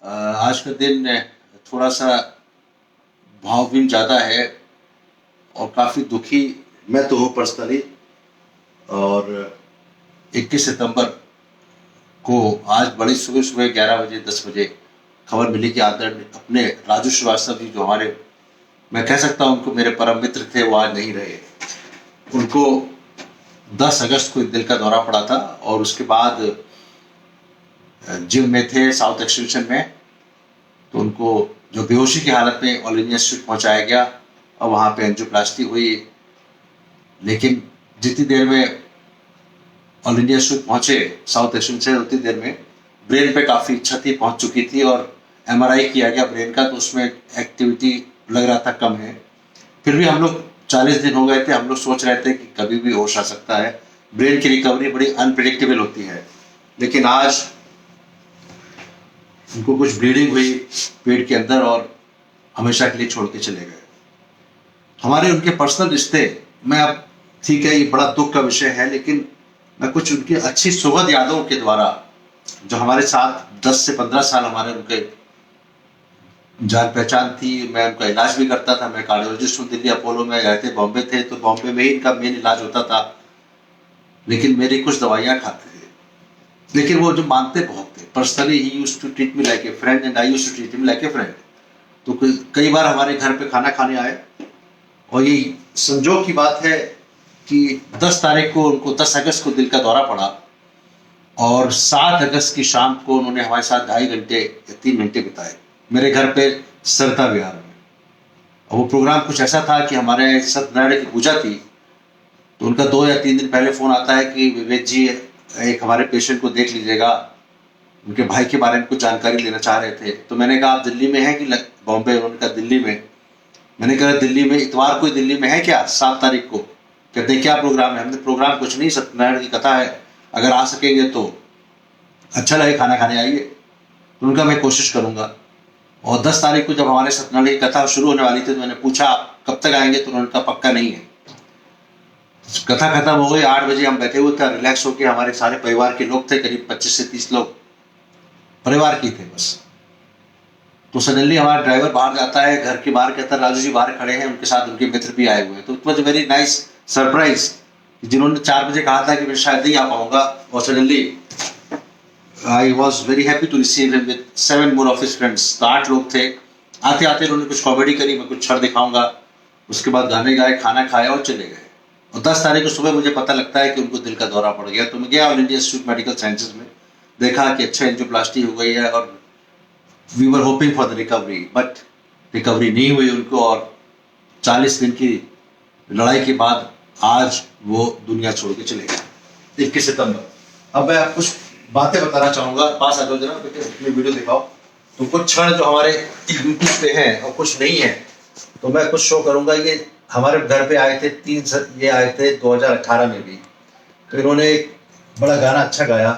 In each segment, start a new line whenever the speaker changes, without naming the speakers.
आज का दिन थोड़ा सा भावहीन ज़्यादा है और काफ़ी दुखी मैं तो हूँ पर्सनली। और 21 सितंबर को आज बड़ी सुबह सुबह 11 बजे 10 बजे खबर मिली कि आदरणीय अपने राजू श्रीवास्तव जी, जो हमारे, मैं कह सकता हूँ उनको मेरे परम मित्र थे, वो आज नहीं रहे। उनको 10 अगस्त को दिल का दौरा पड़ा था और उसके बाद जिम में थे साउथ एक्सटेंशन में, तो उनको जो बेहोशी की हालत में ऑल इंडिया इंस्टीट्यूट पहुंचाया गया और वहाँ पे एंजियोप्लास्टी हुई। लेकिन जितनी देर में ऑल इंडिया इंस्टीट्यूट पहुंचे साउथ एक्सटेंशन से, उतनी देर में ब्रेन पे काफ़ी क्षति पहुंच चुकी थी और एमआरआई किया गया ब्रेन का, तो उसमें एक्टिविटी लग रहा था कम है। फिर भी हम लोग 40 दिन हो गए थे, हम लोग सोच रहे थे कि कभी भी होश आ सकता है। ब्रेन की रिकवरी बड़ी अनप्रिडिक्टेबल होती है। लेकिन आज उनको कुछ ब्लीडिंग हुई पेट के अंदर और हमेशा के लिए छोड़ के चले गए। हमारे उनके पर्सनल रिश्ते, मैं अब ठीक है ये बड़ा दुख का विषय है, लेकिन मैं कुछ उनकी अच्छी सुखद यादों के द्वारा, जो हमारे साथ 10 से 15 साल हमारे उनके जान पहचान थी, मैं उनका इलाज भी करता था। मैं कार्डियोलॉजिस्ट हूँ, दिल्ली अपोलो में रहते बॉम्बे थे, तो बॉम्बे में ही इनका मेन इलाज होता था। लेकिन मेरी कुछ दवाइयाँ खाते थे, लेकिन वो जो मानते बहुत थे। Personally he used to treat me like a friend and I used to treat him like a friend. तो कई बार हमारे घर पे खाना खाने आए और ये संजोग की बात है कि 10 तारीख को उनको 10 अगस्त को दिल का दौरा पड़ा और 7 अगस्त की शाम को उन्होंने हमारे साथ 2.5 घंटे या 3 घंटे बिताए मेरे घर पे सरता विहार में। और वो प्रोग्राम कुछ ऐसा था कि हमारे सत्यनारायण की पूजा थी, तो उनका 2 या 3 दिन पहले फ़ोन आता है कि विवेक जी, एक हमारे पेशेंट को देख लीजिएगा, उनके भाई के बारे में कुछ जानकारी लेना चाह रहे थे। तो मैंने कहा आप दिल्ली में हैं कि बॉम्बे? उन्होंने कहा दिल्ली में। मैंने कहा दिल्ली में इतवार को दिल्ली में है क्या 7 तारीख को? कहते हैं क्या प्रोग्राम है? हमने प्रोग्राम कुछ नहीं, सत्यनारायण की कथा है, अगर आ सकेंगे तो अच्छा लगे, खाना खाने आइए। तो उनका मैं कोशिश करूँगा। और 10 तारीख को जब हमारे सत्यनारायण की कथा शुरू होने वाली थी, तो मैंने पूछा आप कब तक आएंगे? तो उन्होंने कहा पक्का नहीं है। कथा खत्म हो गई, 8 बजे हम बैठे हुए थे रिलैक्स होके, हमारे सारे परिवार के लोग थे, करीब 25 से 30 लोग परिवार की थे बस। तो सडनली हमारा ड्राइवर बाहर जाता है, घर के बाहर, कहता है राजू जी बाहर खड़े हैं, उनके साथ उनके मित्र भी आए हुए हैं। तो it was very nice surprise, जिन्होंने 4 बजे कहा था कि मैं शायद नहीं आ पाऊंगा, और suddenly I was very happy to receive him with 7 more of his friends. तो 8 लोग थे। आते आते उन्होंने कुछ कॉमेडी करी, मैं कुछ छड़ दिखाऊंगा, उसके बाद गाने गाए, खाना खाया और चले गए। और 10 तारीख को सुबह मुझे पता लगता है कि उनको दिल का दौरा पड़ गया। तो मैं गया All India Institute Medical Sciences में, देखा कि अच्छा एंजियोप्लास्टी हो गई है और we were hoping for the recovery, but recovery नहीं हुई उनको। और 40 दिन की लड़ाई के बाद आज वो दुनिया छोड़ के चले गए 21 सितंबर। अब मैं कुछ बातें बताना चाहूँगा, पास आ जाओ जरा, अपनी वीडियो दिखाओ। तो कुछ क्षण जो हमारे यूट्यूब पे हैं और कुछ नहीं है, तो मैं कुछ शो करूँगा। ये हमारे घर पे आए थे ये आए थे 2018 में भी। तो इन्होंने एक बड़ा गाना अच्छा गाया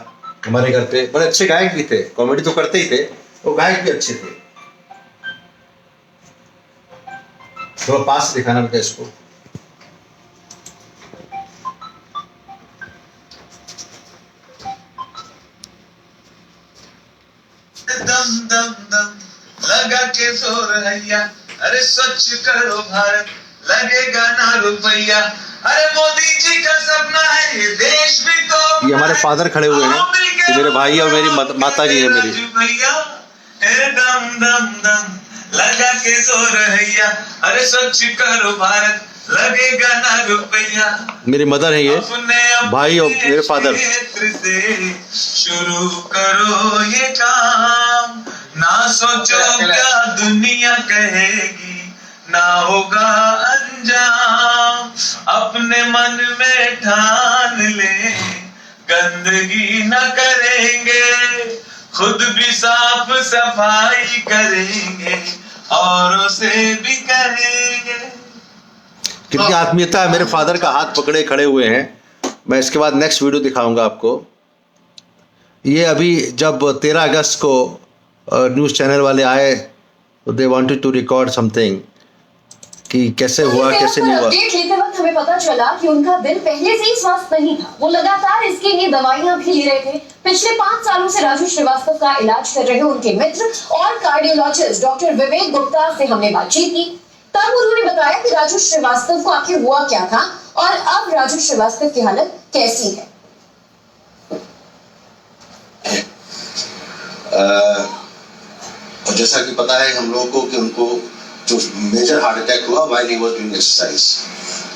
हमारे घर पे, बड़े अच्छे गायक भी थे, कॉमेडी तो करते ही थे, वो गायक भी अच्छे थे। थोड़ा पास दिखाना बेटा इसको।
दम दम दम लगा के जोर हैया, अरे स्वच्छ करो भारत, लगेगा ना रुपया, अरे मोदी जी का सपना है ये देश भी तो।
ये हमारे फादर खड़े हुए हैं, ये मेरे भाई और मेरी माता जी है मेरी।
दम दम दम लगा के जोर हैया, अरे स्वच्छ करो भारत, लगेगा ना रुपया।
मेरी मदर है ये, भाई और मेरे फादर।
से शुरू करो ये काम, ना सोचो क्या दुनिया कहेगी, ना होगा अंजाम। अपने मन में ठान ले गंदगी न करेंगे, खुद भी साफ सफाई करेंगे, औरों से भी कहेंगे।
कितनी आत्मीयता है, मेरे फादर का हाथ पकड़े खड़े हुए हैं। मैं इसके बाद नेक्स्ट वीडियो दिखाऊंगा आपको। ये अभी जब 13 अगस्त को न्यूज़ चैनल वाले आए, तो they wanted to record something कि कैसे हुआ कैसे नहीं हुआ।
हमें पता चला कि उनका दिल पहले से ही स्वस्थ नहीं था। वो लगातार इसके लिए दवाइयां भी ले रहे थे। पिछले 5 सालों से राजू श्रीवास्तव का इलाज कर रहे उनके मित्र और कार्डियोलॉजिस्ट डॉक्टर विवेक गुप्ता से हमने बातचीत की। तब उन्होंने बताया कि राजू श्रीवास्तव को आखिर हुआ क्या था और अब राजू श्रीवास्तव की हालत कैसी है।
और जैसा कि पता है हम लोगों को कि उनको जो मेजर हार्ट अटैक हुआ while he was doing exercise.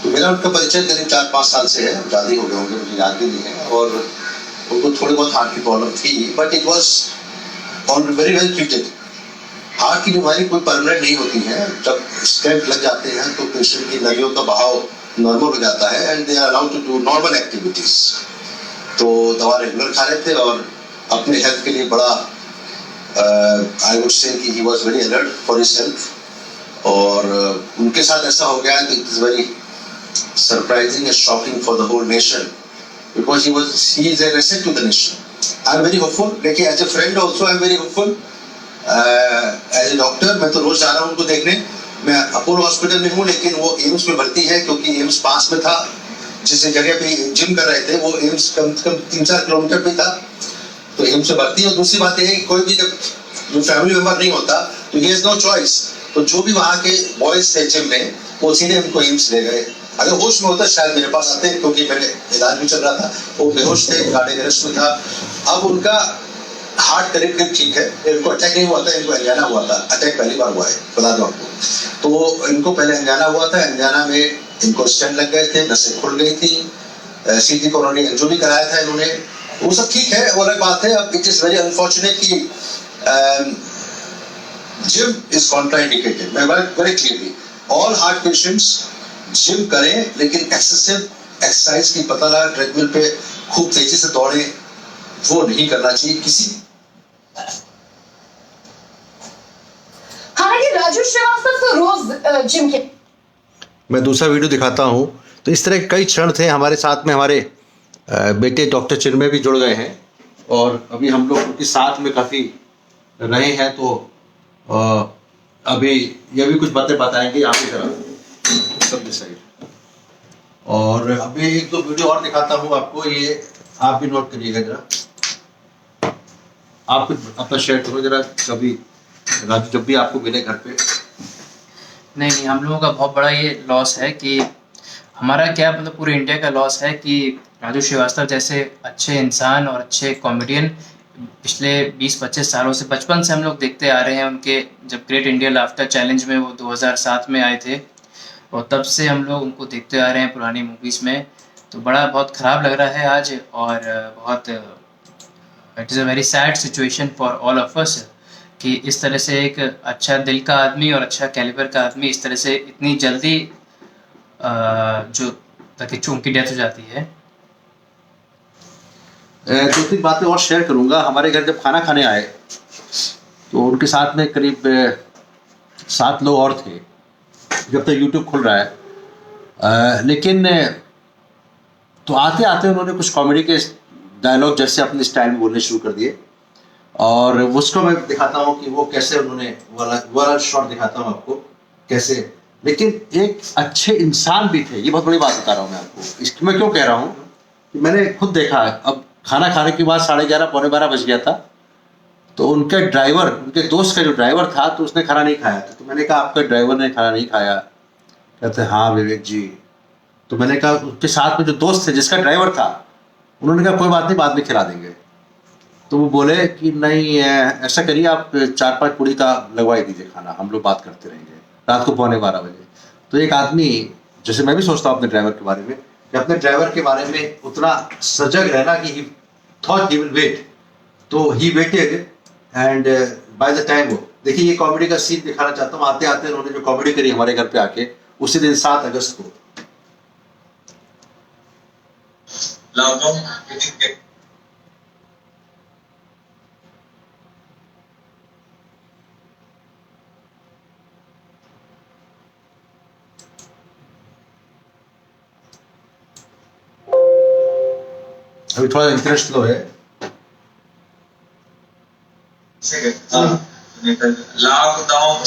तो मेरा उनका परिचय करीब 4-5 साल से है, ज़्यादा ही हो गए होंगे, मुझे याद भी नहीं है। और उनको थोड़ी बहुत हार्ट की प्रॉब्लम थी, but it was on very well treated. Heart की बीमारी कोई परमानेंट नहीं होती है। जब स्टेंट लग जाते हैं तो पेशेंट की नलियों का बहाव नॉर्मल हो जाता है and they are allowed to do normal activities. तो दवा रेगुलर खा रहे थे और अपने हेल्थ के लिए बड़ा आई वुड से कि he was very alert for his health. और उनके साथ ऐसा हो गया कि it is very surprising and shocking for the whole nation because he is an asset to the nation. I am very hopeful, देखिए as a friend also I am very hopeful. As a doctor मैं तो रोज जा रहा हूँ उनको देखने। मैं Apollo hospital में हूँ लेकिन वो एम्स में भर्ती है क्योंकि एम्स पास में था। जिस जगह पे जिम कर रहे थे वो एम्स कम से कम 3-4 किलोमीटर पे था, तो एम्स में भर्ती है। और दूसरी बात यह है कि कोई भी जब जो फैमिली मेंबर नहीं होता तो ही हैज नो चॉइस। तो जो भी वहाँ के बॉयज थे जिम में वो सीधे उनको एम्स ले गए। अगर होश में होता शायद मेरे पास आते क्योंकि मेरे इलाज भी चल रहा था। वो बेहोश थे, कार्डियक अरेस्ट में था। अब उनका हार्ट करीब ठीक है। इनको अटैक नहीं हुआ था, इनको एंजाना हुआ था। अटैक पहली बार हुआ है, बता दो आपको। तो इनको पहले एंजाना हुआ था, एंजाना में इनको स्टेंट लग गए थे, नसें खुल गई थी, सीधी कोरोनरी एंजियो भी कराया था इन्होंने। वो सब ठीक है, वो अलग बात है। अब इट इज वेरी अनफॉर्चुनेट कि जिम इज कॉन्ट्राइंडिकेटेड। मैं very clearly all heart patients gym करें लेकिन एक्सेसिव एक्सरसाइज की पता लगा ट्रेडमिल पे खूब तेजी से दौड़े वो नहीं करना चाहिए किसी।
हालांकि राजू श्रीवास्तव तो रोज जिम के।
मैं दूसरा वीडियो दिखाता हूँ। तो इस तरह के कई क्षण थे हमारे साथ में। हमारे बेटे डॉक्टर चिन्मय भी जुड़ गए हैं और अभी हम लोग उनके साथ में काफ़ी रहे हैं। तो अभी ये भी कुछ बातें बताएंगे आप ही तरह सब साइड। और अभी 1-2 वीडियो और दिखाता हूँ आपको, ये आप भी नोट करिएगा जरा। आप अपना शेयर करो जरा कभी राजू, जब भी आपको मिले घर पे।
नहीं, हम लोगों का बहुत बड़ा ये लॉस है कि हमारा क्या मतलब पूरे इंडिया का लॉस है कि राजू श्रीवास्तव जैसे अच्छे इंसान और अच्छे कॉमेडियन पिछले 20-25 सालों से बचपन से हम लोग देखते आ रहे हैं। उनके जब ग्रेट इंडिया लाफ्टर चैलेंज में वो 2007 में आए थे और तब से हम लोग उनको देखते आ रहे हैं पुरानी मूवीज़ में। तो बड़ा बहुत ख़राब लग रहा है आज और बहुत it is a very sad situation for all of us कि इस तरह से एक अच्छा दिल का आदमी और अच्छा कैलिबर का आदमी इस तरह से इतनी जल्दी जो ताकि उनकी डेथ हो जाती है।
2-3 बातें और शेयर करूंगा। हमारे घर जब खाना खाने आए तो उनके साथ में करीब 7 लोग और थे जब तक यूट्यूब खुल रहा है। लेकिन तो आते आते उन्होंने कुछ कॉमेडी के डायलॉग जैसे अपने स्टाइल में बोलने शुरू कर दिए और उसको मैं दिखाता हूँ कि वो कैसे उन्होंने वाला शॉट दिखाता हूँ आपको कैसे। लेकिन एक अच्छे इंसान भी थे, ये बहुत बड़ी बात बता रहा हूँ मैं आपको। इसकी मैं क्यों कह रहा हूँ कि मैंने खुद देखा। अब खाना खाने के बाद 11:30 पौने 12 बज गया था। तो उनके ड्राइवर, उनके दोस्त का जो ड्राइवर था तो उसने खाना नहीं खाया था। तो मैंने कहा आपका ड्राइवर ने खाना नहीं खाया? कहते हाँ विवेक जी। तो मैंने कहा उसके साथ में जो दोस्त थे जिसका ड्राइवर था, उन्होंने कहा कोई बात नहीं बाद में खिला देंगे। तो वो बोले कि नहीं ऐसा करिए आप 4-5 पूड़ी का लगवाई दीजिए खाना, हम लोग बात करते रहेंगे रात को पौने 12 बजे। तो एक आदमी, जैसे मैं भी सोचता हूँ अपने ड्राइवर के बारे में, कि अपने ड्राइवर के बारे में उतना सजग रहना कि he thought he will wait. तो he waited and by the time वो देखिए ये कॉमेडी का सीन दिखाना चाहता हूँ। आते आते उन्होंने जो कॉमेडी करी हमारे घर पे आके उसी दिन 7 अगस्त को। अभी थोड़ा इंटरेस्ट लो है।
लॉकडाउन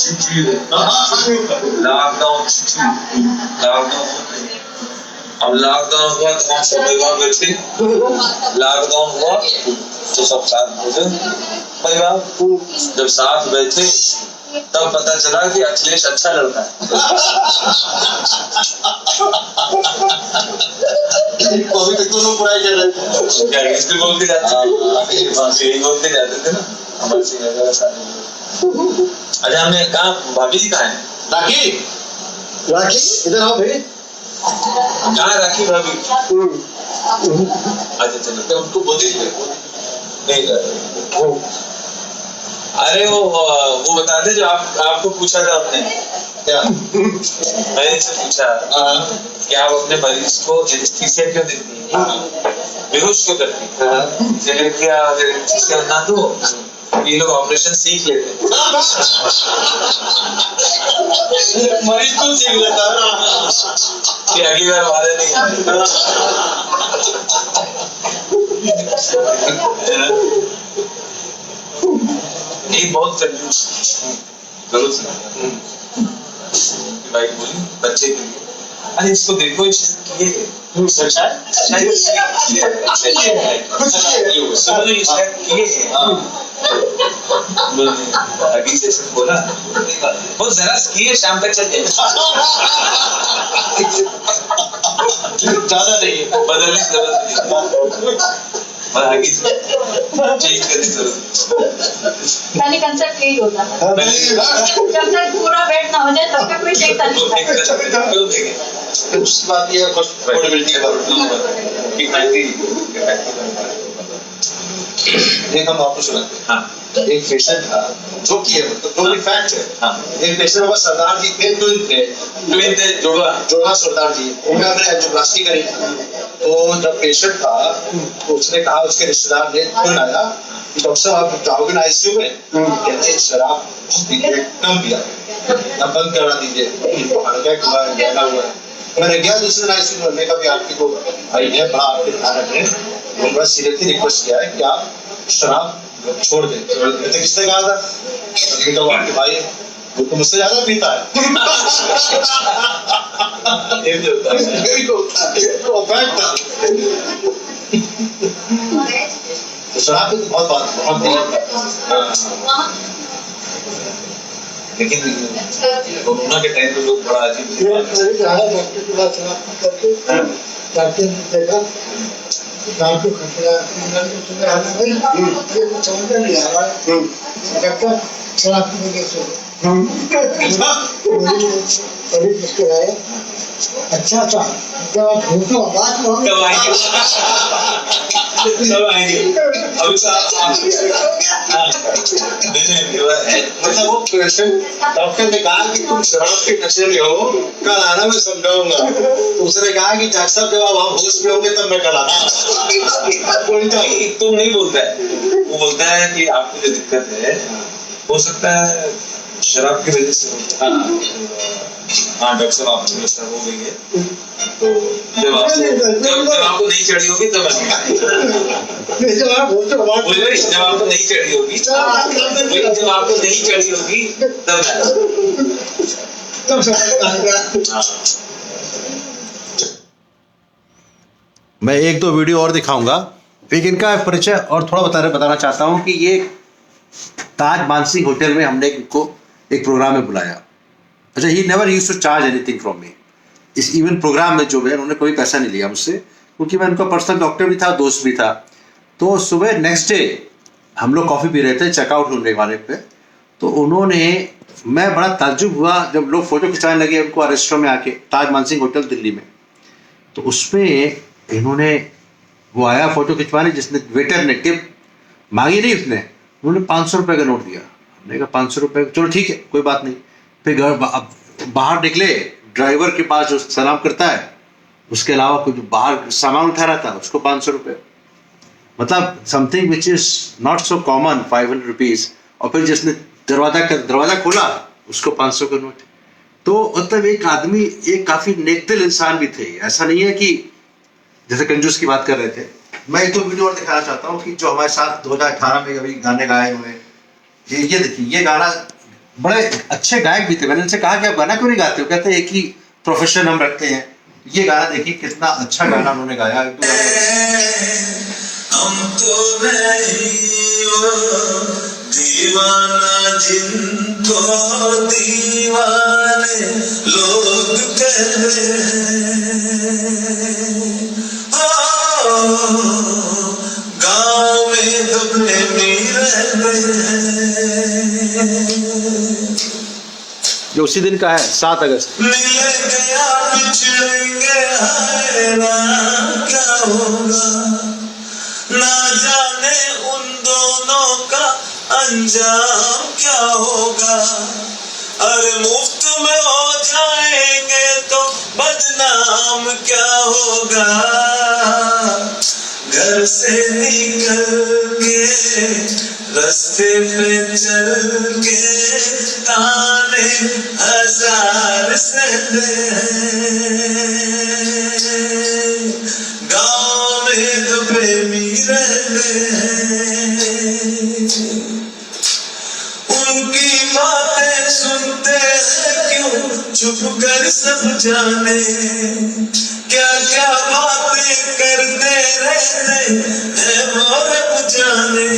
अब लॉकडाउन हुआ तो हम सब परिवार बैठे, लॉकडाउन हुआ तो सब साथ बैठे परिवार, जब साथ बैठे तब पता चला कि अखिलेश अच्छा लड़का है।
अभी तक तो लोग बुराई कर रहे थे,
क्या इसलिए बोलते जाते थे, यही बोलते जाते थे ना अमर सिंह वगैरह सारे। अच्छा हमने कहा भाभी जी कहाँ है?
राखी राखी इधर आओ भाई।
कहाँ राखी भाभी? अच्छा चलो तो उनको बोली नहीं अरे वो बता दे जो आपको पूछा था हमने,
क्या
मैंने इनसे पूछा कि आप अपने मरीज को एनेस्थीसिया क्यों देती हैं, बेहोश क्यों करती हैं? क्या अगर एनेस्थीसिया ना दो ये लोग ऑपरेशन सीख लेते हैं।
मरीज को सीख लेता है
कि अगली बार हमारे नहीं ये बहुत कंफ्यूज जरूर से भाई बोली बच्चे के लिए, अरे इसको देखो ये अभी जैसे बोला वो जरा किए शाम तक चल जाए,
ज्यादा नहीं है,
बदलने की जरूरत नहीं, आगे चेंज करने की जरूरत
पहले कंसेप्ट यही होता है, जब तक पूरा बेड ना हो जाए तब तक कोई चेक कर नहीं सकता।
उसकी बात ये अफोर्डेबिलिटी के बारे एक हम आपको सुनाते हैं।
हाँ
एक पेशेंट था जो कि है मतलब जो भी फैक्ट है।
हाँ
एक पेशेंट होगा सरदार जी के
ट्विन थे
जोड़ा सरदार जी उन्होंने हमने एंजियोप्लास्टी करी। तो जब पेशेंट था तो उसने कहा उसके रिश्तेदार ने फोन आया कि डॉक्टर साहब आप जाओगे ना आईसीयू में, कहते हैं शराब कम पिया अब बंद करा दीजिए। मैंने गया दूसरे आईसीयू में, मैंने कहा भी आपकी तो आई है बड़ा आपके ध्यान रखें, उन्होंने सीरियसली रिक्वेस्ट किया है कि आप शराब छोड़ दें। तो किसने कहा था? तो आपके भाई वो तो मुझसे ज्यादा पीता है। तो शराब की तो बहुत
लेकिन कोरोना के टाइम पे लोग बड़ा
अच्छा अच्छा जब आप भूखो बात
मतलब वो पेशेंट डॉक्टर ने कहा कि तुम शराब के नशे में हो, कल आना मैं समझाऊंगा। तो उसने कहा कि डॉक्टर साहब जब आप होश में होंगे तब मैं कल आना।
तुम नहीं बोलता है, वो बोलता है कि आपको जो दिक्कत है हो सकता है शराब की वजह से होता है। हाँ डॉक्टर साहब आपको नशा हो गई है, तो जब आपको नहीं चढ़ी होगी तब जब आपको नहीं चढ़ी होगी जब आपको नहीं चढ़ी होगी तब
मैं एक दो वीडियो और दिखाऊंगा, लेकिन इनका परिचय और थोड़ा बताना चाहता हूं कि ये ताज मानसिंह होटल में हमने इनको एक प्रोग्राम में बुलाया। अच्छा, he never used to charge anything from me. इस इवन प्रोग्राम में जो है उन्होंने कोई पैसा नहीं लिया मुझसे, क्योंकि मैं उनका पर्सनल डॉक्टर भी था, दोस्त भी था। तो सुबह नेक्स्ट डे हम लोग कॉफ़ी पी रहे थे चेकआउट होने वाले पे, तो उन्होंने, मैं बड़ा ताज्जुब हुआ जब लोग फ़ोटो खिंचाने लगे उनको रेस्टोरेंट में आके, ताज मानसिंह होटल दिल्ली में। तो उसमें इन्होंने, वो आया फ़ोटो खिंचवाने, जिसने वेटर ने टिप मांगी नहीं, उसने उन्होंने 500 रुपये का नोट दिया। हमने कहा 500 रुपये, चलो ठीक है कोई बात नहीं। फिर घर बाहर निकले, ड्राइवर के पास जो सलाम करता है, उसके अलावा कुछ बाहर सामान उठा रहा था, उसको 500 रुपये, मतलब something which is not so common, 500 rupees. और फिर जिसने दरवाज़ा खोला उसको 500 का नोट। तो मतलब एक आदमी, एक काफ़ी नेकदिल इंसान भी थे। ऐसा नहीं है कि जैसे कंजूस की बात कर रहे थे। मैं एक तो वीडियो और दिखाना चाहता हूँ कि जो हमारे साथ 2018 में कभी गाने गाए हुए, ये देखिए, ये गाना, बड़े अच्छे गायक भी थे। मैंने उनसे कहा कि आप गाना क्यों नहीं गाते हो? कहते हैं एक ही प्रोफेशन हम रखते हैं, ये गाना देखिए कितना अच्छा गाना उन्होंने गाया। एक दो
हम तो नहीं वो दीवाना जिनको दीवाने लोग कहते हैं। गाँव में तो प्रेमी रहते हैं।
जो उसी दिन का है 7 अगस्त।
मिलेंगे या पिछड़ेंगे हैरान क्या होगा, ना जाने उन दोनों का अंजाम क्या होगा। अरे मुफ्त में हो जाएंगे तो बदनाम क्या होगा। घर से निकल के रास्ते पे चल के ताने हजार सहते हैं। गाँव में तो प्रेमी रहते हैं। उनकी बातें सुनते हैं क्यों छुप कर सब जाने। क्या क्या बातें करते रहते हैं वो रब जाने।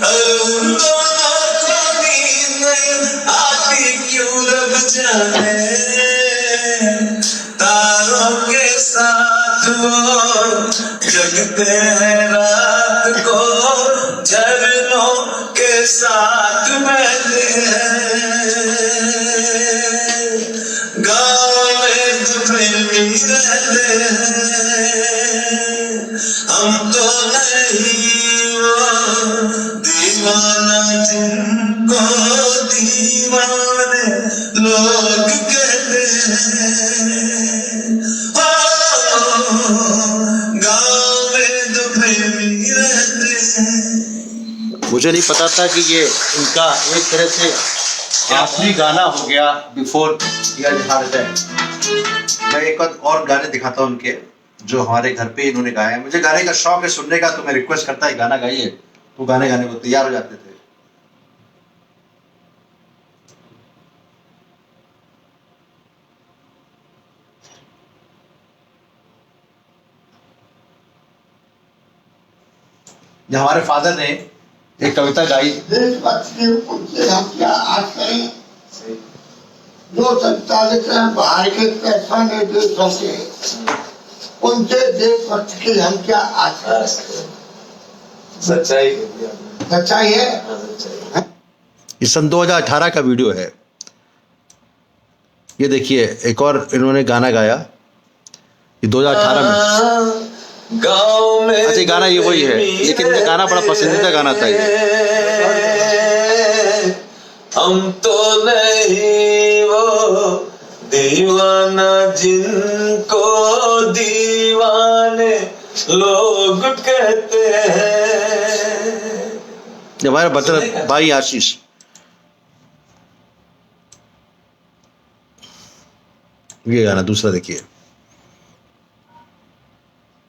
अरे उन दोनों को नींद नहीं आती क्यों रब जाने। तारों के साथ वो जगते हैं रात को, झरनों के साथ बहते हैं। गाँव में तो प्रेमी रहते हैं। हम तो नहीं वो दीवाना जिनको दीवाने लोग कहते हैं। गाँव में तो प्रेमी रहते हैं।
मुझे नहीं पता था कि ये उनका एक तरह से आखिरी गाना हो गया बिफोर हार्ट अटैक। मैं एक और गाने दिखाता हूँ उनके जो हमारे घर पे इन्होंने गाए हैं। मुझे गाने का शौक है सुनने का, तो मैं रिक्वेस्ट करता है गाना गाइए, तो गाने गाने को तैयार हो जाते थे। जब हमारे फादर ने एक कविता गाई,
देशभक्त के उनसे हम क्या आस करें, जो संचालित हैं बाहर के पैसाने देशों के, उनसे देशभक्त की हम क्या आस करें। सच्चाई है।
ये सन 2018 का वीडियो है। ये देखिए एक और इन्होंने गाना गाया ये 2018 में।
गाँव में
अच्छा गाना ये वही है, लेकिन ये गाना बड़ा पसंदीदा गाना था ये।
हम तो नहीं वो दीवाना जिनको दीवाने लोग कहते हैं।
हमारे बच्चा भाई आशीष, ये गाना दूसरा देखिए।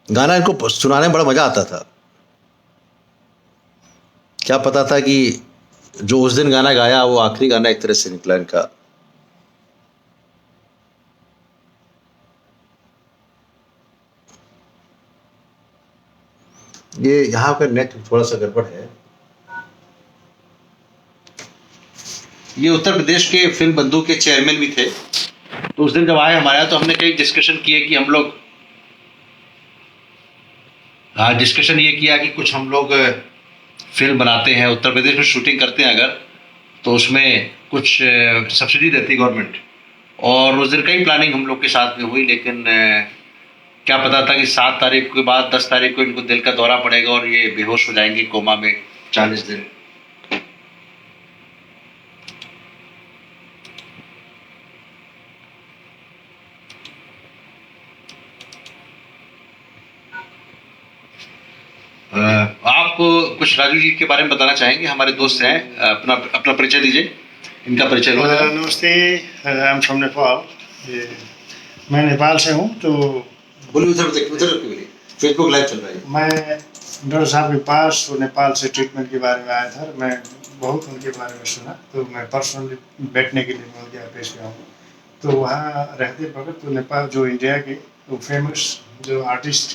गाना इनको सुनाने में बड़ा मजा आता था। क्या पता था कि जो उस दिन गाना गाया वो आखिरी गाना एक तरह से निकला इनका। ये यहाँ का नेट थोड़ा सा गड़बड़ है। ये उत्तर प्रदेश के फिल्म बंधु के चेयरमैन भी थे। तो उस दिन जब आए हमारे यहाँ, तो हमने कई डिस्कशन किए कि हम लोग डिस्कशन ये किया कि कुछ हम लोग फिल्म बनाते हैं, उत्तर प्रदेश में शूटिंग करते हैं अगर, तो उसमें कुछ सब्सिडी देती गवर्नमेंट। और उस दिन कई प्लानिंग हम लोग के साथ में हुई, लेकिन क्या पता था कि 7 तारीख के बाद 10 तारीख को इनको दिल का दौरा पड़ेगा और ये बेहोश हो जाएंगे कोमा में 40 दिन। आप कुछ राजू जी के बारे में बताना चाहेंगे? हमारे दोस्त हैं, अपना परिचय दीजिए, इनका परिचय लो।
नमस्ते, आई एम फ्रॉम नेपाल। मैं नेपाल से हूँ। तो
बोलिए उधर फेसबुक लाइव चल रहा है।
मैं डॉक्टर साहब के पास तो नेपाल से ट्रीटमेंट के बारे में आया था। मैं बहुत उनके बारे में सुना, तो मैं पर्सनली बैठने के लिए मैं उदयपुर पे हूँ। तो वहाँ रहते वक्त तो नेपाल जो इंडिया के वो फेमस जो आर्टिस्ट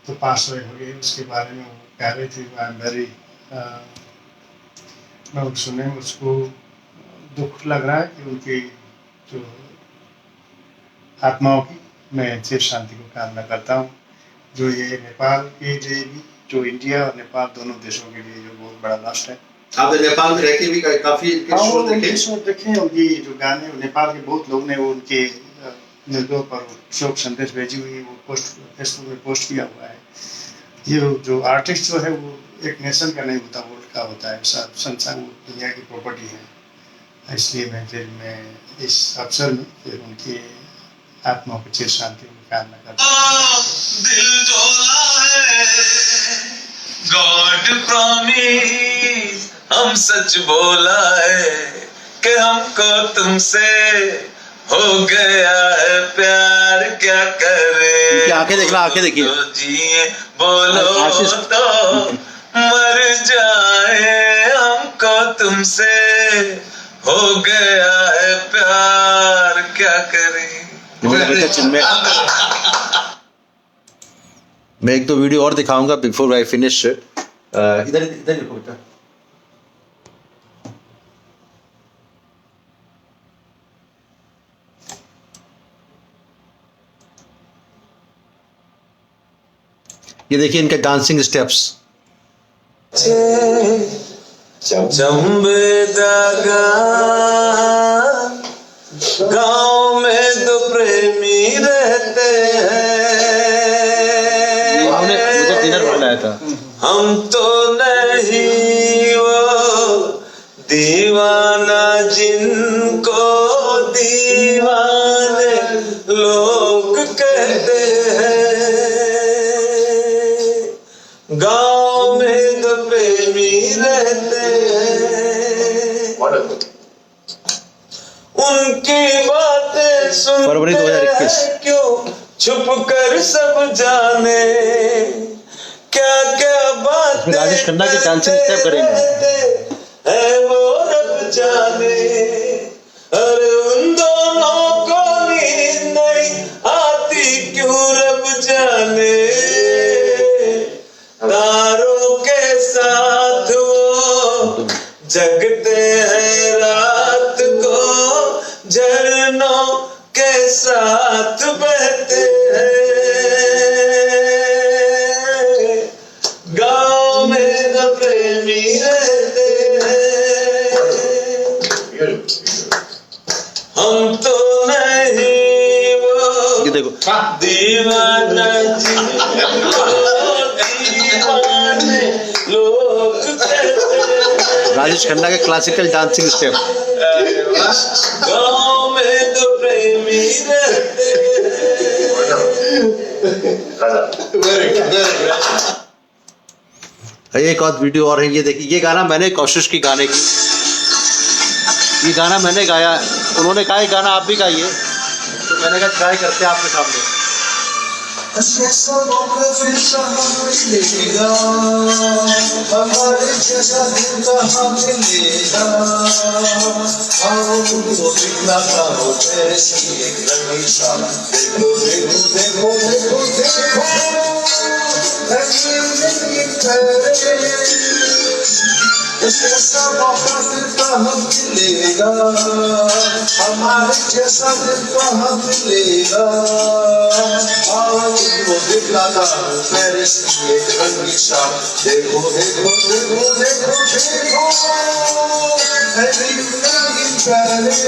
तो पास हुए हो गए, उसके बारे में वो कह रहे थे। आई एम वेरी मैं सुने उसको दुख लग रहा है कि उनकी जो आत्माओं की मैं चिर शांति को कामना करता हूँ। जो ये नेपाल के लिए भी, जो इंडिया और नेपाल दोनों देशों के लिए जो बहुत बड़ा लॉस है।
आपने नेपाल में रह के भी काफी
शो देखे, उनकी जो गाने नेपाल के बहुत लोग ने वो उनके निर्दों पर शोक संदेश भेजी हुई, वो पोस्ट फेसबुक में पोस्ट किया हुआ है। ये जो आर्टिस्ट जो है वो एक नेशन का नहीं होता, वर्ल्ड का होता है, संसार दुनिया की प्रॉपर्टी है। इसलिए मैं इस अवसर में फिर उनकी आत्मा को चिर शांति में कामना करता हूँ।
दिल डोला है, गॉड प्रॉमिस हम सच बोला है कि हमको तुमसे हो गया है प्यार, क्या करे।
आंखें देखना, आंखें देखिए।
तो जिए बोलो तो मर जाए, हमको तुमसे हो गया है प्यार, क्या करे।
मैं एक दो वीडियो और दिखाऊंगा बिफोर आई फिनिश। इधर इधर देखो बेटा। ये देखिए इनके डांसिंग स्टेप्स।
चंबे दागा गांव में दो प्रेमी रहते हैं,
मुझे डिनर बनाया था।
हम तो नहीं वो दीवाना जिनको दीवाने लोग कहते हैं। गांव में दो प्रेमी रहते हैं, उनकी बातें सुनते
फरवरी 2021।
क्यों छुप कर सब जाने, क्या क्या बातें
राजेश खन्ना की डांसिंग स्टेप करेंगे
है वो रब जाने। अरे उन दोनों को नींद नहीं आती क्यों रब जाने। तारों के साथ वो जगते हैं रात को, झरनों के साथ बहते हैं। गांव में न प्रेमी रहते हैं, हम तो नहीं वो
ये देखो
दीवाना जिनको दीवाने लोग कहते हैं।
राजेश खन्ना के क्लासिकल डांसिंग स्टेप।
गांव में तो प्रेमी रहते हैं।
एक और वीडियो और है, ये देखिए। ये गाना मैंने कोशिश की गाने की, ये गाना मैंने गाया, उन्होंने कहा ये गाना आप भी गाइए, तो मैंने कहा ट्राई करते हैं आपके सामने।
हमारे जैसा दिल कहाँ मिलेगा, तो दिखलाता हो जैसे एक रंगीला। देखो देखो देखो देखो देखो जैसा मौका दिल कहाँ मिलेगा, हमारे जैसा दिल कहाँ मिलेगा। वो दिखलाता हूँ पेरिस की एक रंगीन शाम। देखो देखो देखो देखो देखो everything in Paris।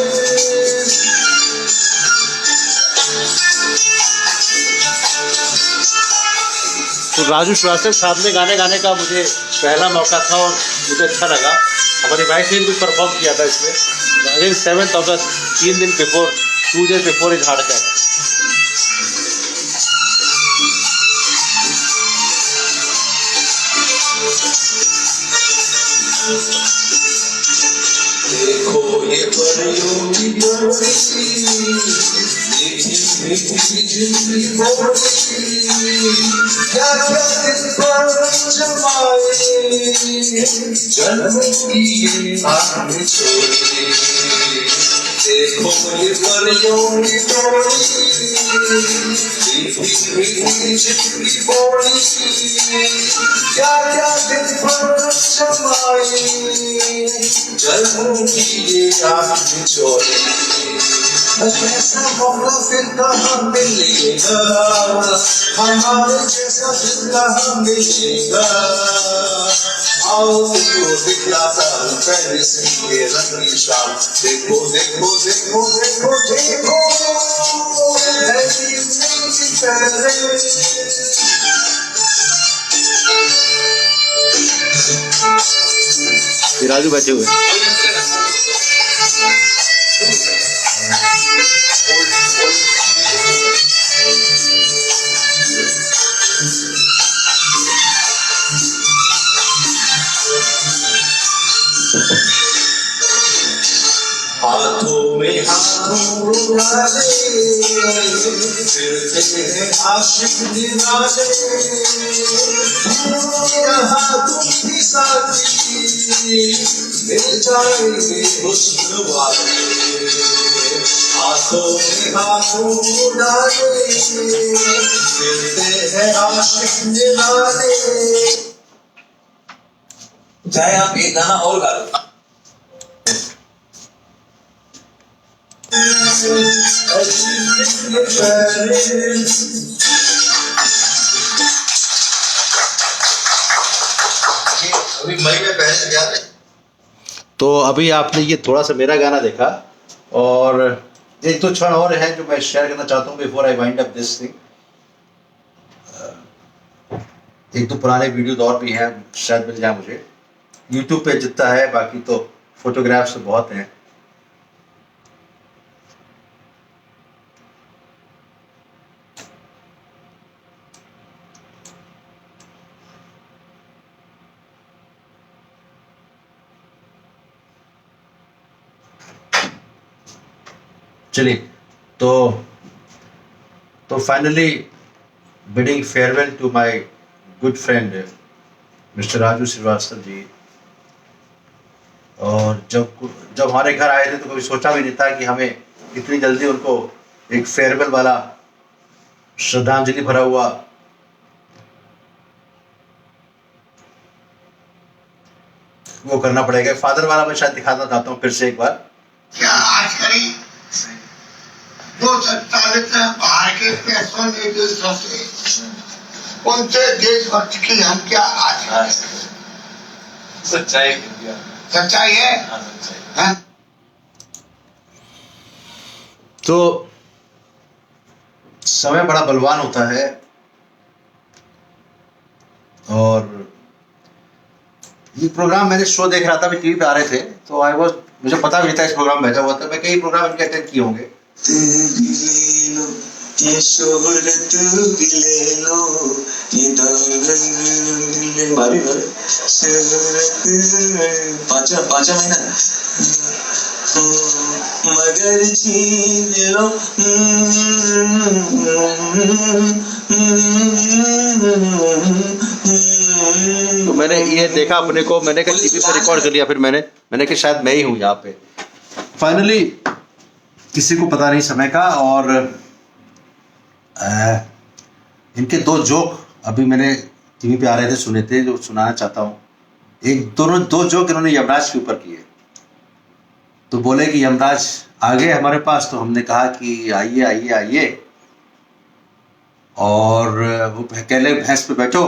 तो राजू श्रीवास्तव साथ में गाने गाने का मुझे पहला मौका था और मुझे अच्छा लगा। हमारी वाइफ ने भी परफॉर्म किया था इसमें। अगेन 7 अगस्त, 3 दिन before, 2 days before is heart attack.
देखो ये परियों की बड़ी जिंदगी बड़ी, क्या दिल पर जमाए जन्म की ये आग छोड़ी। देखो ये परियों की टोली, मीठी जिंदगी बोली, क्या क्या दिन पर समाई, जलूं की ये आग चोरी। ऐसा मौका फिर कहाँ मिलेगा, हमारे जैसा फिर कहाँ मिलेगा। आओ तुमको दिखलाता हूँ पेरिस के रंगीन शाम, देखो देखो देखो देखो देखो
राजू बैठे हुए
हाथों में हाथों डाले, फिरते हैं आशिक निराले, यहाँ तुम भी साथी मिल जाएंगे हुस्न वाले। हाथों में हाथों डाले, फिरते हैं आशिक निराले। चाहे आप एक गाना और गा लो। अभी मई में पहले क्या है?
तो अभी आपने ये थोड़ा सा मेरा गाना देखा और एक दो क्षण और हैं जो मैं शेयर करना चाहता हूँ before I wind up this thing. एक दो पुराने वीडियोज और भी हैं, शायद मिल जाए मुझे यूट्यूब पे जितना है, बाकी तो फोटोग्राफ्स तो बहुत हैं। चलिए तो finally bidding farewell to my good friend mister Raju Srivastava ji. और जब हमारे घर आए थे तो कभी सोचा भी नहीं था कि हमें इतनी जल्दी उनको एक फेयरवेल वाला श्रद्धांजलि भरा हुआ वो करना पड़ेगा। फादर वाला मैं शायद दिखाना चाहता हूँ फिर से एक बार।
क्या आज करी जो संचालित है बाहर के पैसों निर्देशों से, उनसे देशभक्ति की हम क्या आज करें?
सच्चाई
सच्चाई है, हाँ?
तो समय बड़ा बलवान होता है और ये प्रोग्राम मैंने शो देख रहा था, मैं टीवी पे आ रहे थे तो मुझे पता भी नहीं था इस प्रोग्राम में भेजा हुआ था। मैं कई प्रोग्राम इनके अटेंड किए होंगे।
ये शोहरत भी ले लो, ये भाभी पांचा महीना मगर छीन लो।
तो मैंने ये देखा अपने को, मैंने कहा टीवी पे रिकॉर्ड कर लिया, फिर मैंने कहा शायद मैं ही हूँ यहाँ पे। फाइनली किसी को पता नहीं समय का। और इनके दो जोक अभी मैंने टीवी पे आ रहे थे सुने थे, जो सुनाना चाहता हूँ। दो जोक इन्होंने यमराज के ऊपर किए। तो बोले कि यमराज आ गए हमारे पास, तो हमने कहा कि आइए आइए आइए, और वो कह ले भैंस पे बैठो।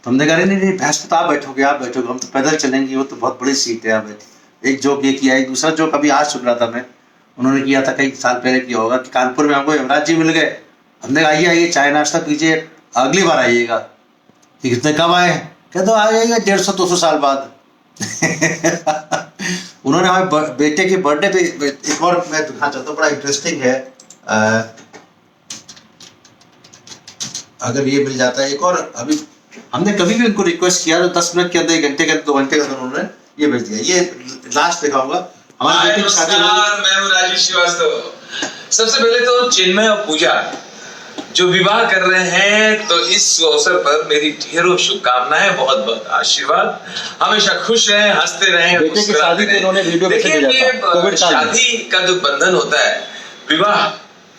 तो हमने कहा नहीं नहीं भैंस पे तो आप बैठोगे, हम तो पैदल चलेंगे, वो तो बहुत बड़ी सीट है। आप एक जोक ये किया। एक दूसरा जोक अभी आज सुन रहा था मैं, उन्होंने किया था कई साल पहले किया होगा कि कानपुर में हमको यमराज जी मिल गए। हमने कहा आइए आइए चाय नाश्ता कीजिए, अगली बार आइएगा। कि कितने कब आए? कहते आ जाइएगा 150-200 साल बाद। उन्होंने हमारे बेटे के बर्थडे पे एक और मैं दिखाना चाहता हूँ, बड़ा इंटरेस्टिंग है। अगर ये मिल जाता है एक और, अभी हमने कभी भी उनको रिक्वेस्ट किया तो 10 मिनट के अंदर, 1 घंटे के अंदर, 2 घंटे के अंदर उन्होंने ये भेज दिया। ये लास्ट दिखाऊंगा। हमारे बेटे की शादी।
मैं हूँ राजू श्रीवास्तव। सबसे पहले तो चिन्मय और पूजा जो विवाह कर रहे हैं, तो इस अवसर पर मेरी ढेरों शुभकामनाएं, बहुत बहुत आशीर्वाद, हमेशा खुश रहें, हंसते रहें,
बेटे की शादी पे इन्होंने वीडियो कैसे
देखिए,
भेजा था? कोविड काल में।
शादी का जो बंधन होता है, विवाह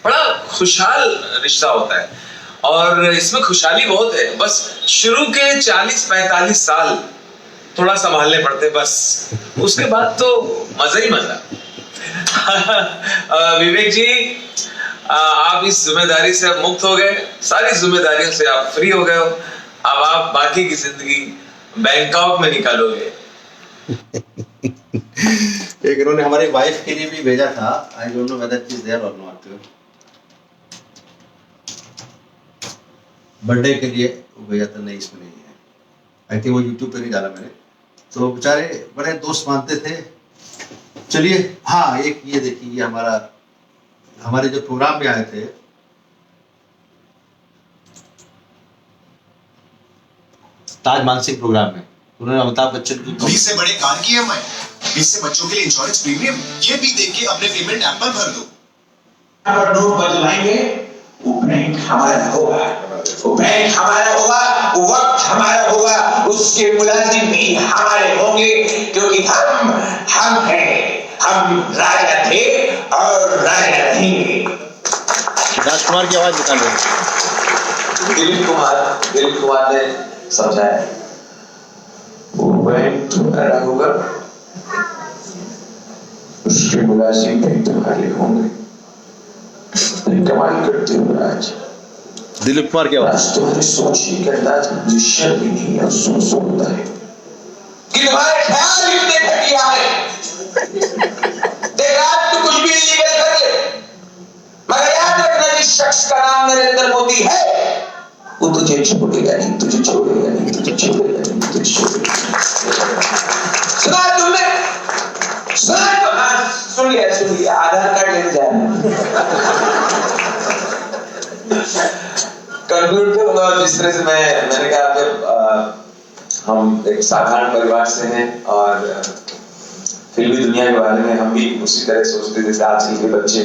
बड़ा खुशहाल रिश्ता होता है और इसमें खुशहाली बहुत है। बस शुरू के 40-45 साल थोड़ा संभालने पड़ते, बस उसके बाद तो मजा ही मजा। विवेक जी, आप इस जिम्मेदारी से अब मुक्त हो गए, सारी जिम्मेदारियों से आप फ्री हो गए हो। अब आप बाकी की जिंदगी बैंकॉक में निकालोगे।
एक इन्होंने हमारी वाइफ के लिए भी भेजा था, I don't know whether it is there और नॉट, बर्थडे के लिए वो भेजा था, नहीं इसमें नहीं है, आई थिंक वो यूट्यूब पे नहीं डाला मैंने। तो बेचारे बड़े दोस्त मानते थे। चलिए, हाँ, एक ये देखिए, ये हमारे जो प्रोग्राम में आए थे, ताज मानसिक प्रोग्राम में, उन्होंने अमिताभ बच्चन की
20 से बड़े कार की EMI, 20 से बच्चों के लिए इंश्योरेंस प्रीमियम, ये भी देख के अपने पेमेंट ऐप पर भर दो।
नोट बदलाएंगे, वो बैंक हमारा होगा, वो बैंक हमारा होगा, वो वक्त हमारा होगा, उसके मुलाजिम भी हमारे होंगे, क्योंकि हम हैं, हम राजा थे और राजा रहेंगे।
राजकुमार की आवाज निकाल रहे हैं।
दिलीप कुमार ने समझाया, वो बैंक तुम्हारा होगा, उसके मुलाजिम भी तुम्हारे होंगे। कमाल करते हो राज।
दिलीप कुमार की आवाज।
तुम्हारी सोच ही कहता है, मुझे शर्म ही नहीं है, अफसोस होता है कि तुम्हारे ख्याल इतने घटिया है। देख आज तू कुछ भी इलीगल कर ले, मगर याद रखना, जिस शख्स का नाम नरेंद्र मोदी है, वो तुझे छोड़ेगा नहीं, तुझे छोड़ेगा नहीं, तुझे छोड़ेगा नहीं, तुझे छोड़ेगा। सुना तुमने? सुना तो? हाँ, सुन लिया, आधार कार्ड लेने जाना। कंक्लूड करूंगा जिस तरह से मैंने कहा कि हम एक साधारण परिवार से हैं और फिल्मी दुनिया के बारे में हम भी उसी तरह सोचते जैसे आजकल के बच्चे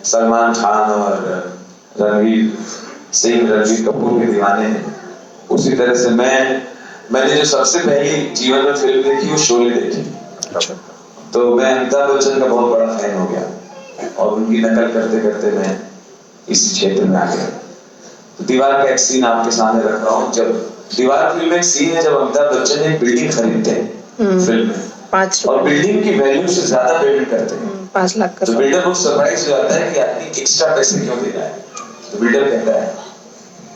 सलमान खान और रणवीर कपूर के दीवाने हैं। उसी तरह से मैंने जो सबसे पहली जीवन में फिल्म देखी वो शोले देखी, तो मैं अमिताभ बच्चन का बहुत बड़ा फैन हो गया और उनकी नकल करते करते मैं इस क्षेत्र में आ गया। तो दीवार का एक सीन आपके सामने रख रहा हूँ। जब दीवार फिल्म में एक सीन है जब अमिताभ बच्चन एक बिल्डिंग खरीदते हैं फिल्म में,
5
और बिल्डिंग की वैल्यू से ज्यादा पेमेंट करते हैं,
5 लाख का।
तो बिल्डर बहुत सरप्राइज हो जाता है कि आदमी एक्स्ट्रा पैसे क्यों दे रहा है। तो बिल्डर कहता है,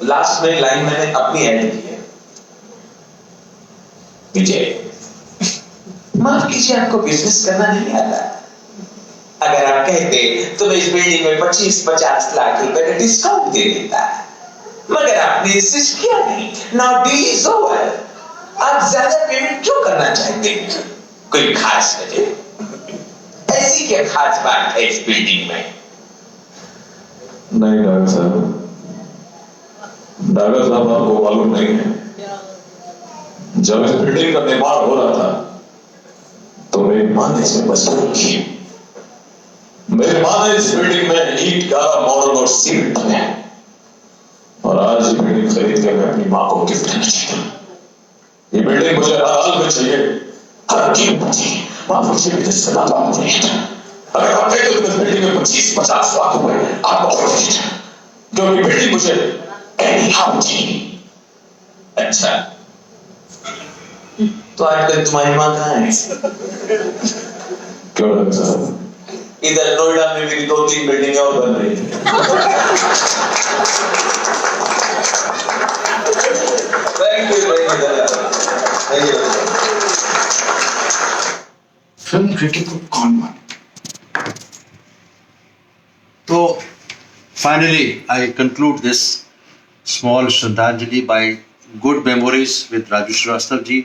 लास्ट में लाइन मैंने अपनी ऐड की है, विजय माफ कीजिए आपको बिजनेस करना नहीं आता, अगर आप कहते तो मैं इस बिल्डिंग में 25-50 लाख रुपए का डिस्काउंट दे देता, मगर आपने इंसिस्ट किया नहीं। Now deal is over. आप ज्यादा पेमेंट क्यों करना चाहते हैं? कोई खास वजह? ऐसी क्या खास बात है इस बिल्डिंग में?
नहीं डॉक्टर साहब, आपको मालूम नहीं है, जब इस बिल्डिंग का निर्माण हो रहा था तो मेरी मां ने इसमें मजदूरी की। मेरी मां ने इस बिल्डिंग में ईंट का मॉडल और सीमेंट है, और आज ये बिल्डिंग खरीद के मैं अपनी मां को गिफ्ट करना चाहता हूं। ये बिल्डिंग मुझे हर हाल में चाहिए, हर कीमत चाहिए। मां मुझे बिजनेस करना तो आपको नहीं था, अगर आप कहते तो इस बिल्डिंग में 25-50 लाख रुपए आपको चाहिए, क्योंकि बिल्डिंग मुझे एनी हाउ चाहिए।
अच्छा, तो आजकल तुम्हारी मां कहाँ है?
क्यों डॉक्टर साहब?
इधर नोएडा में मेरी 2-3 बिल्डिंगें और बन रही हैं।
फिल्म क्रिटिक को कौन माने?
तो finally I conclude this small shraddhanjali by good memories with Raju Srivastava ji.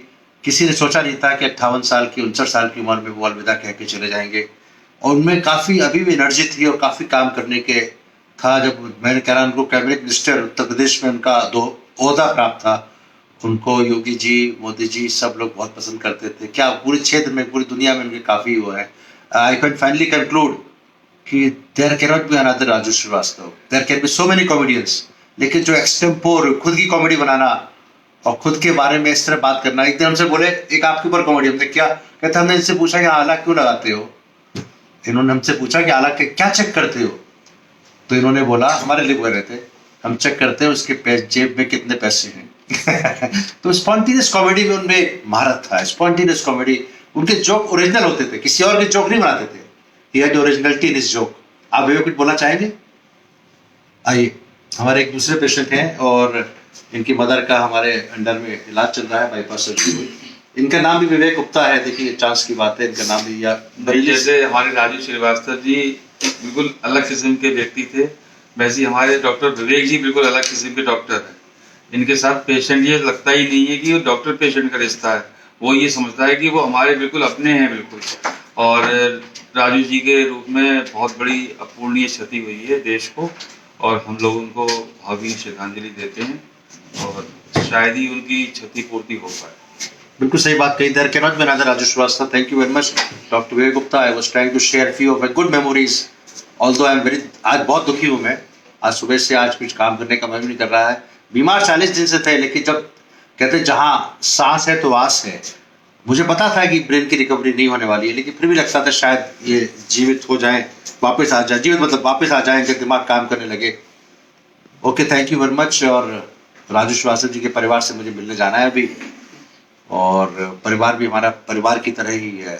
किसी ने सोचा नहीं था कि 58 साल की 59 साल की उम्र में वो अलविदा कह के चले जाएंगे, और उनमें काफ़ी अभी भी एनर्जी थी और काफ़ी काम करने के था। जब मैंने कह रहा उनको कैबिनेट मिनिस्टर उत्तर प्रदेश में उनका ओहदा प्राप्त था, उनको योगी जी, मोदी जी सब लोग बहुत पसंद करते थे। क्या पूरे क्षेत्र में, पूरी दुनिया में उनके काफ़ी वो है। आई कैन फाइनली कंक्लूड कि there can not be another Raju Srivastava, there can be so many comedians, लेकिन जो एक्सटेम्पोर खुद की कॉमेडी बनाना और खुद के बारे में इस तरह बात करना, एक दिन हमसे बोले एक आपके ऊपर कॉमेडी, हमने क्या कहते, हमने इनसे पूछा कि आला क्यों लगाते हो, इन्होंने हमसे पूछा कि आला के क्या चेक करते हो, तो इन्होंने बोला, हमारे लिए बोल रहे थे, हम चेक करते हैं उसके जेब में कितने पैसे हैं तो स्पॉन्टेनियस कॉमेडी में उनमें महारत था, स्पॉन्टेनियस कॉमेडी, उनके जोक ओरिजिनल होते थे, किसी और के जोक नहीं बनाते थे, he had originality in his joke. आप भी कुछ बोलना चाहेंगे? आइए, हमारे एक दूसरे पेशेंट हैं और इनकी मदर का हमारे अंडर में इलाज चल रहा है, बाईपास सर्जरी हुई। इनका नाम भी विवेक गुप्ता है, देखिए चांस की बात है, इनका नाम भी या
जैसे हमारे राजू श्रीवास्तव जी बिल्कुल अलग किस्म के व्यक्ति थे, वैसे ही हमारे डॉक्टर विवेक जी बिल्कुल अलग किस्म के डॉक्टर हैं। इनके साथ पेशेंट ये लगता ही नहीं है कि वो डॉक्टर पेशेंट का रिश्ता है, वो ये समझता है कि वो हमारे बिल्कुल अपने हैं बिल्कुल। और राजू जी के रूप में बहुत बड़ी अपूर्णीय क्षति हुई है देश को, और हम लोग उनको भावभीनी श्रद्धांजलि देते हैं और शायद ही उनकी क्षतिपूर्ति हो पाए।
बिल्कुल सही बात कही। There can not be another Raju Srivastava. Thank you very much doctor Vivek Gupta. I was trying to share few of my good memories, although I am very, आज बहुत दुखी हूँ मैं, आज सुबह से आज कुछ काम करने का मन भी नहीं कर रहा है। बीमार 40 दिन से थे, लेकिन जब कहते जहाँ सांस है तो वास है, मुझे पता था कि ब्रेन की रिकवरी नहीं होने वाली है, लेकिन फिर भी लगता था शायद ये जीवित हो जाए, वापस आ जाए, जीवित मतलब वापस आ जाए, इनके दिमाग काम करने लगे। Okay, thank you very much. और राजू श्रीवास्तव जी के परिवार से मुझे मिलने जाना है अभी, और परिवार भी हमारा परिवार की तरह ही है।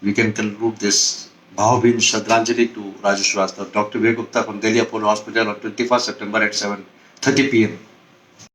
वी कैन कंक्लूड दिस भावभीनी श्रद्धांजलि to Raju Srivastava, doctor Vivek Gupta from Delhi Apollo hospital on 21 September at 7:30 PM.